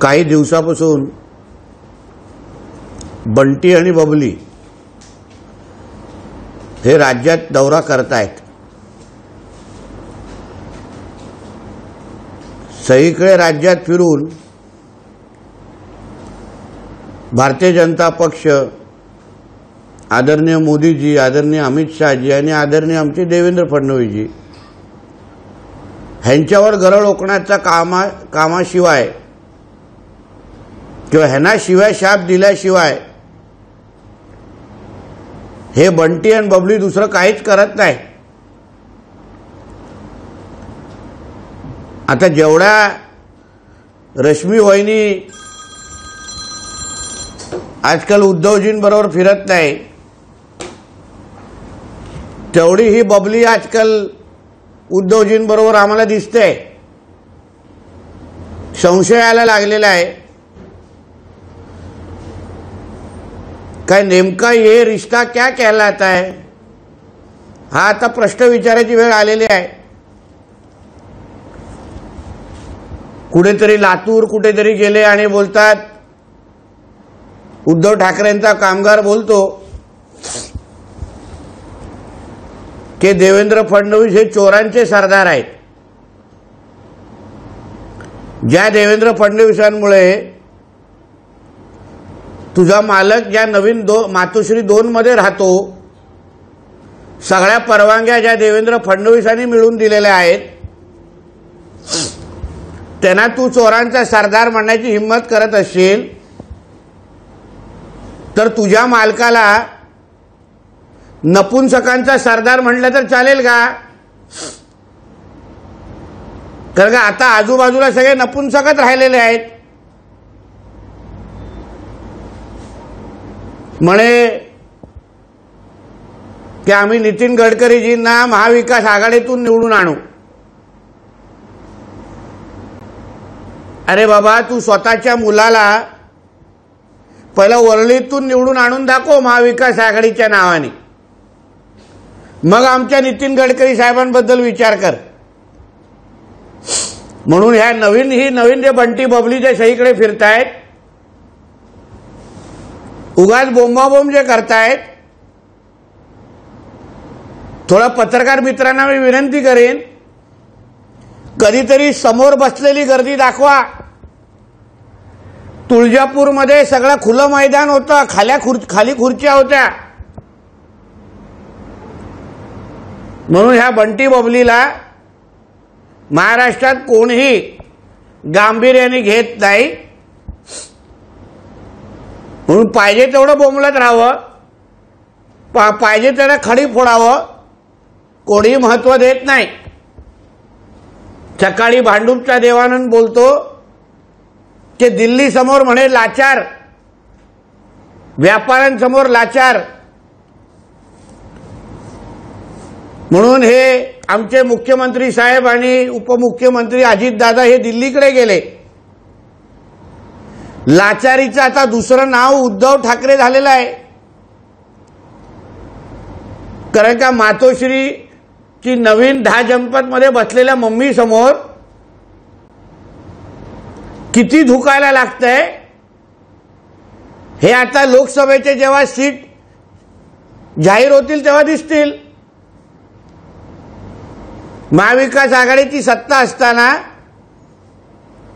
काही दिवसापासून बंटी आणि बबली हे राज्यात दौरा करतायत। सगळीकडे राज्यात फिरून भारतीय जनता पक्ष, आदरणीय मोदीजी, आदरणीय अमित शहाजी आणि आदरणीय आमचे देवेंद्र फडणवीसजी ह्यांच्यावर गरळ ओकण्याचा कामाशिवाय किंवा ह्यांना शिवाय शाप दिल्याशिवाय हे बंटी आणि बबली दुसरं काहीच करत नाही। आता जेवढ्या रश्मी वहिनी आजकाल उद्धवजींबरोबर फिरत नाही, तेवढी ही बबली आजकाल उद्धवजींबरोबर आम्हाला दिसते। संशयाला लागलेला आहे काय नेमका ये रिश्ता क्या कहलाता है, हा आता प्रश्न विचारायची वेळ आलेली आहे। कुठेतरी लातूर कुठेतरी गेले आणि बोलतात, उद्धव ठाकरेंचा कामगार बोलतो की देवेंद्र फडणवीस हे चोरांचे सरदार आहेत। ज्या देवेंद्र फडणवीसांमुळे तुझा मालक ज्या नवीन मातोश्री 2 मध्ये राहतो, सगळ्या परवानग्या ज्या देवेंद्र फडणवीसांनी मिळवून दिलेल्या आहेत, त्यांना तू चोरांचा सरदार म्हणण्याची हिम्मत करत असशील तर तुझ्या मालकाला नपुंसकांचा सरदार म्हटलं तर चालेल का? कारण का आता आजूबाजूला सगळे नपुंसकच राहिलेले आहेत। म्हणे की आम्ही नितीन गडकरीजींना महाविकास आघाडीतून निवडून आणू। अरे बाबा, तू स्वतःच्या मुलाला पहिला वरळीतून निवडून आणून दाखव महाविकास आघाडीच्या नावाने, मग आमच्या नितीन गडकरी साहेबांबद्दल विचार कर। म्हणून ह्या नवीन जे बंटी बबली जे सगळीकडे फिरतायत, उगाच बोंबाबोंब जे करतायत, थोडा पत्रकार मित्रांना मी विनंती करेन, कधीतरी समोर बसलेली गर्दी दाखवा। तुळजापूरमध्ये सगळं खुलं मैदान होतं, खाली खुर्च्या होत्या। म्हणून ह्या बंटी बबलीला महाराष्ट्रात कोणीही गांभीर्याने घेत नाही, म्हणून पाहिजे तेवढं बोंबलत राहावं, पाहिजे तेवढं खडी फोडावं, कोणीही महत्व देत नाही। सकाळी भांडूपचा देवानंद बोलतो की दिल्ली समोर म्हणे लाचार, व्यापाऱ्यांसमोर लाचार। म्हणून हे आमचे मुख्यमंत्री साहेब आणि उपमुख्यमंत्री अजितदादा हे दिल्लीकडे गेले। लाचारीचं आता दुसरं नाव उद्धव ठाकरे झालेलं आहे। कारण का मातोश्रीची नवीन 10 जनपदमध्ये बसलेल्या मम्मी समोर किती झुकायला लागतंय हे आता लोकसभेचे जेव्हा सीट जाहीर होतील तेव्हा दिसतील। महाविकास आघाडीची सत्ता असताना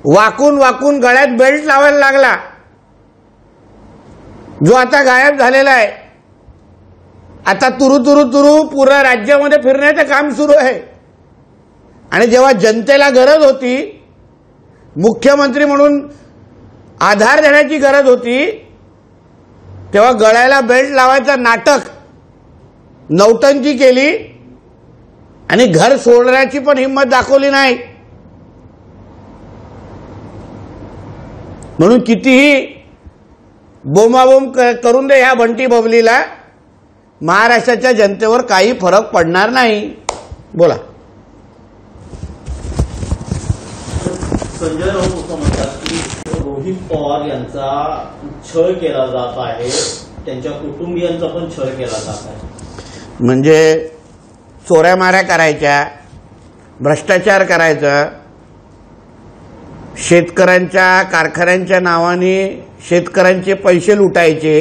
वाकून वाकून गळ्यात बेल्ट लावायला लागला, जो आता गायब झालेला आहे। आता तुरु पूर्ण राज्यामध्ये फिरण्याचं काम सुरू आहे। आणि जेव्हा जनतेला गरज होती, मुख्यमंत्री म्हणून आधार देण्याची गरज होती, तेव्हा गळ्याला बेल्ट लावायचं नाटक, नौटंकी केली आणि घर सोडण्याची पण हिंमत दाखवली नाही। म्हणून कितीही बोंबाबोंब करून दे ह्या बंटी बबलीला, महाराष्ट्राच्या जनतेवर काही फरक पडणार नाही। बोला। संजय राऊत म्हणतात की रोहित पवार यांचा छळ केला जात आहे, त्यांच्या कुटुंबियांचा पण छळ केला जात आहे। म्हणजे चोऱ्या माऱ्या करायच्या, भ्रष्टाचार करायचा, शेतकऱ्यांच्या कारखान्यांच्या नावाने शेतकऱ्यांचे पैसे लुटायचे,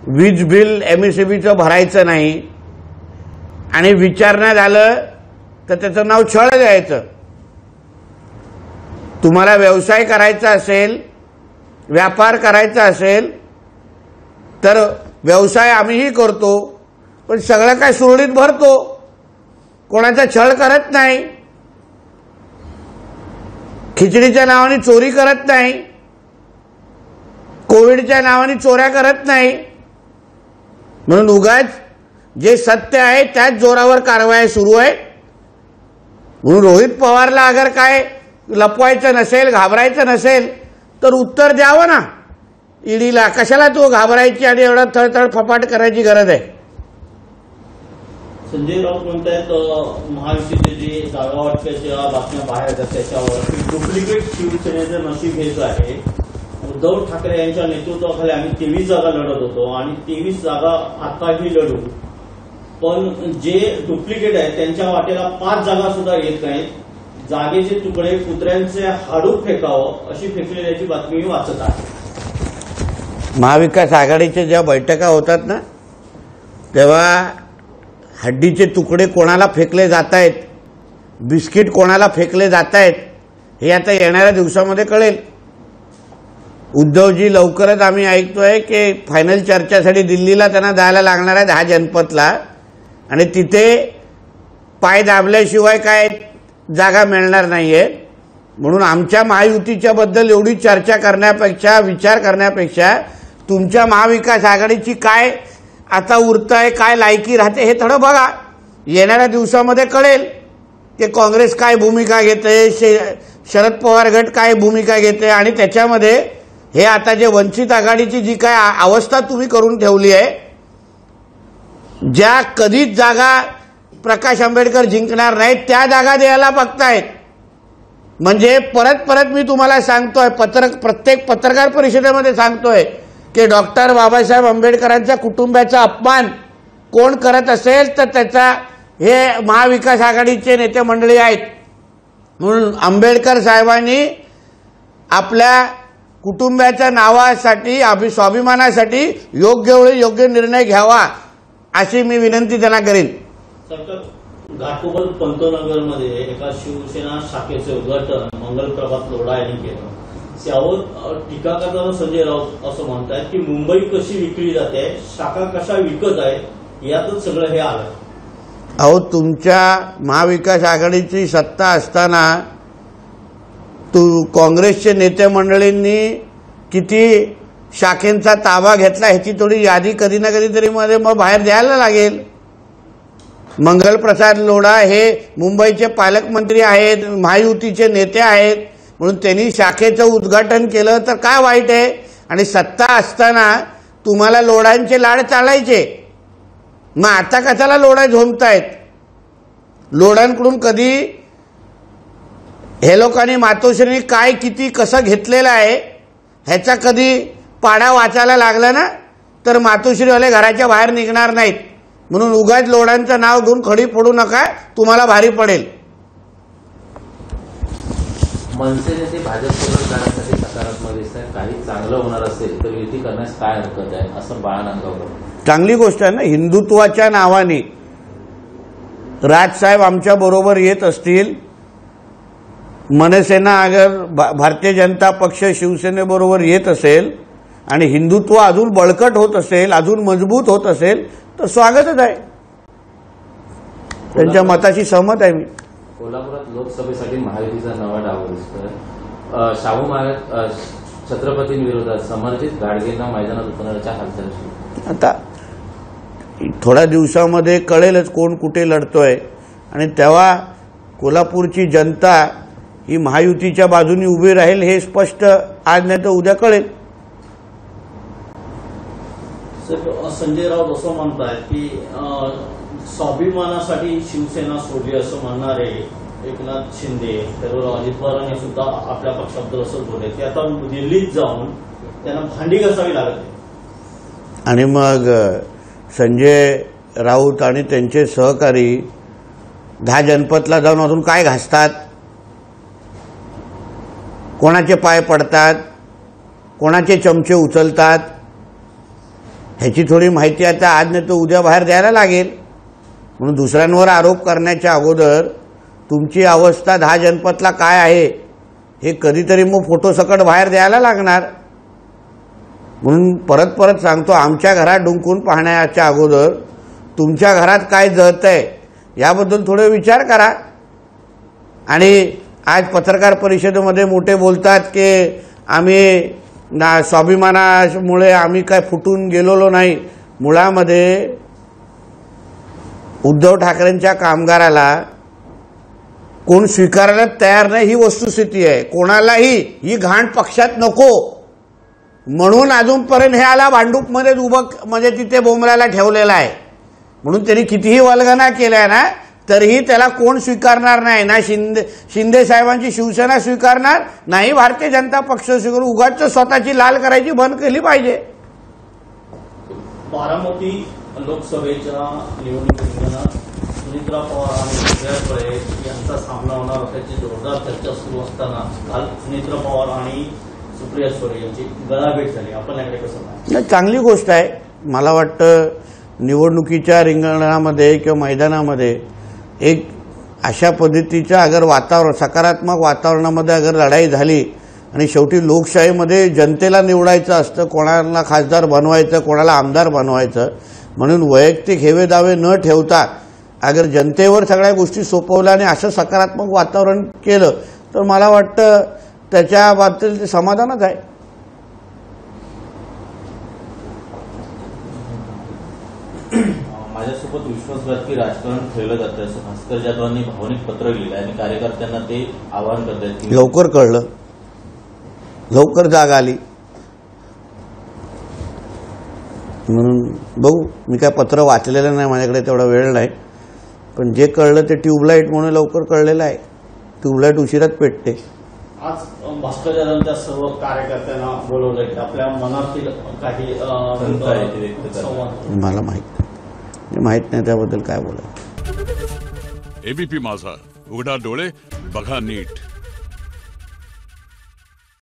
वीज बिल MSEBीचं भरायचं नाही आणि विचारणा झालं तर त्याचं नाव छळ द्यायचं. तुम्हाला व्यवसाय करायचा असेल, व्यापार करायचा असेल तर व्यवसाय आम्हीही करतो, पण सगळं काय सुरळीत भरतो, कोणाचा छळ करत नाही, खिचडीच्या नावाने चोरी करत नाही, कोविडच्या नावाने चोऱ्या करत नाही. म्हणून उगाच जे सत्य आहे त्याच जोरावर कारवाई सुरू आहे. म्हणून रोहित पवारला अगर काय लपवायचं नसेल, घाबरायचं नसेल तर उत्तर द्यावं ना ईडीला. कशाला तो घाबरायची आणि एवढा थळथळ फपाट करायची गरज आहे? संजय राऊत म्हणतायत महायुतीचे जे जागा वाटपाच्या बातम्या बाहेर येतात त्याच्यावर डुप्लिकेट शिवसेनेचं नशीब हेच आहे. उद्धव ठाकरे यांच्या नेतृत्वाखाली आम्ही 23 जागा लढत होतो आणि 23 जागा आताही लढू, पण जे डुप्लिकेट आहेत त्यांच्या वाटेला 5 जागा सुद्धा येत नाहीत. जागेचे तुकडे कुत्र्यांचे हाडूक फेकावं अशी फेकलेल्याची बातमी मी वाचत आहे. महाविकास आघाडीच्या ज्या बैठका होतात ना तेव्हा हड्डीचे तुकडे कोणाला फेकले जात आहेत, बिस्किट कोणाला फेकले जात आहेत हे आता येणाऱ्या दिवसामध्ये कळेल. उद्धवजी लवकरच आम्ही ऐकतोय की फायनल चर्चेसाठी दिल्लीला त्यांना जायला लागणार आहे 10 जनपथला आणि तिथे पाय दाबल्याशिवाय काय जागा मिळणार नाहीये. म्हणून आमच्या महायुतीच्या बद्दल एवढी चर्चा करण्यापेक्षा, विचार करण्यापेक्षा तुमच्या महाविकास आघाडीची काय आता उरत आहे, काय लायकी राहते हे थोडं बघा. येणाऱ्या दिवसामध्ये कळेल की काँग्रेस काय भूमिका घेते, शरद पवार गट काय भूमिका घेते आणि त्याच्यामध्ये हे आता जे वंचित आघाडीची जी काय अवस्था तुम्ही करून ठेवली आहे, ज्या कधीच जागा प्रकाश आंबेडकर जिंकणार नाहीत त्या जागा द्यायला बघतायत. म्हणजे परत परत मी तुम्हाला सांगतोय, प्रत्येक पत्रकार परिषदेमध्ये सांगतोय की डॉक्टर बाबासाहेब आंबेडकरांच्या कुटुंबाचा अपमान कोण करत असेल तर त्याचा हे महाविकास आघाडीचे नेते मंडळी आहेत. म्हणून आंबेडकर साहेबांनी आपल्या कुटुंबाच्या नावासाठी, स्वाभिमानासाठी योग्य वेळी योग्य निर्णय घ्यावा अशी मी विनंती त्यांना करीन. घाटकोपर पंतनगरमध्ये एका शिवसेना शाखेचे उद्घाटन मंगलप्रभात लोढा यांनी केलं. त्यावर टीका करताना संजय राऊत असं म्हणतात की मुंबई कशी विकली जाते, शाखा कशा विकत आहे यातच सगळं हे आलं. अहो, तुमच्या महाविकास आघाडीची सत्ता असताना काँग्रेसचे नेते मंडळींनी किती शाखेंचा ताबा घेतला ह्याची थोडी यादी कधी ना कधीतरी मध्ये मग बाहेर द्यायला लागेल. मंगलप्रसाद लोढा हे मुंबईचे पालकमंत्री आहेत, महायुतीचे नेते आहेत, म्हणून त्यांनी शाखेचं उद्घाटन केलं तर काय वाईट आहे? आणि सत्ता असताना तुम्हाला लोढांचे लाड चालायचे, मग आता कशाला लोढा झोंबतायत? लोढांकडून कधी हे लोकांनी मातोश्रींनी काय किती कसं घेतलेलं आहे ह्याचा कधी पाडा वाचायला लागला ना तर मातोश्रीवाले घराच्या बाहेर निघणार नाहीत. म्हणून उगाच लोढांचं नाव घेऊन खडी फोडू नका, तुम्हाला भारी पडेल. मनसे नेते भाजपसोबत जाण्यासाठी सकारात्मक दिसत आहेत. काही चांगलं होणार असेल तर युती करण्यास काय हरकत आहे असं बाळानंदगावकर. चांगली गोष्ट आहे ना. हिंदुत्वाच्या नावाने राजसाहेब आमच्या बरोबर येत असतील, मनसेना अगर भारतीय जनता पक्ष शिवसेनेबरोबर येत असेल आणि हिंदुत्व अजून बळकट होत असेल, अजून मजबूत होत असेल तर स्वागतच आहे. त्यांच्या मताशी सहमत आहे मी. कोल्हापुरात लोकसभेसाठी महायुतीचा नवा डाव दिसतोय. शाहू महाराज छत्रपतींविरोधात समर्जित गाडगेंना मैदानात उतरण्याच्या हालचाली. आता थोड्या दिवसामध्ये कळेलच कोण कुठे लढतोय आणि तेव्हा कोल्हापूरची जनता ही महायुतीच्या बाजूने उभी राहील हे स्पष्ट आज नाही तर उद्या कळेल. संजय राऊत असं म्हणतात की स्वाभिमानासाठी शिवसेना सोडली असं म्हणणारे एकनाथ शिंदे, त्याबरोबर अजित पवारांनी सुद्धा आपल्या पक्षाबद्दल असं बोलले की आता दिल्लीत जाऊन त्यांना भांडी घासावी लागते. आणि मग संजय राऊत आणि त्यांचे सहकारी 10 जनपथला जाऊन अजून काय घासतात? कोणाचे पाय पडतात, कोणाचे चमचे उचलतात, ह्याची थोडी माहिती आता आज नाही तर उद्या बाहेर द्यायला लागेल. म्हणून दुसऱ्यांवर आरोप करण्याच्या अगोदर तुमची अवस्था 10 जनपदला काय आहे हे कधीतरी मग फोटो सकट बाहेर द्यायला लागणार. म्हणून परत परत सांगतो, आमच्या घरात डुंकून पाहण्याच्या अगोदर तुमच्या घरात काय जळतंय याबद्दल थोडे विचार करा. आणि आज पत्रकार परिषदेमध्ये मोठे बोलतात की आम्ही स्वाभिमानामुळे आम्ही काय फुटून गेलेलो नाही. मुळामध्ये उद्धव ठाकरेंच्या कामगाराला कोण स्वीकारायला तयार नाही ही वस्तुस्थिती आहे. कोणालाही ही घाण पक्षात नको म्हणून अजूनपर्यंत हे आला भांडूपमध्येच उभं म्हणजे तिथे बोंबलायला ठेवलेला आहे. म्हणून त्यांनी कितीही वल्गना केल्या ना तरीही त्याला कोण स्वीकारणार नाही. ना शिंदे साहेबांची शिवसेना स्वीकारणार नाही, भारतीय जनता पक्ष स्वीकार. उगाच स्वतःची लाल करायची बंद केली पाहिजे. बारामती लोकसभेच्या निवडणुकीत सुनीत्रा पवार आणि सुप्रिया सुळे यांचा सामना होणार असल्याची जोरदार चर्चा सुरू असताना काल सुनीत्रा पवार आणि सुप्रिया सुळे यांची गळाभेट झाली. आपण याकडे कसं पाहता? चांगली गोष्ट आहे. मला वाटतं निवडणुकीच्या रिंगणामध्ये किंवा मैदानामध्ये एक अशा पद्धतीचं अगर वातावरण, सकारात्मक वातावरणामध्ये अगर लढाई झाली आणि शेवटी लोकशाहीमध्ये जनतेला निवडायचं असतं, कोणाला खासदार बनवायचं, कोणाला आमदार बनवायचं. म्हणून वैयक्तिक हेवेदावे न ठेवता अगर जनतेवर सगळ्या गोष्टी सोपवल्या आणि असं सकारात्मक वातावरण केलं तर मला वाटतं त्याच्या बाबतीत ते समाधानच आहे. माझ्यासोबत विश्वासघातकी राजकारण खेळलं जातं असं भास्कर जाधवांनी भावनिक पत्र लिहिलं आणि कार्यकर्त्यांना ते आवाहन करतात. लवकर कळलं, लवकर जाग आली. म्हणून बघू, मी काय पत्र वाचलेलं नाही, माझ्याकडे तेवढा वेळ नाही. पण जे कळलं ते ट्यूबलाईट म्हणून लवकर कळलेलं आहे. ट्यूबलाईट उशिराच पेटते. आज भास्कर जाधवांच्या सर्व कार्यकर्त्यांना बोलवलं, आपल्या मनातील काही मला माहित नाही त्याबद्दल काय बोलायचं. एबीपी माझा, उघडा डोळे बघा नीट.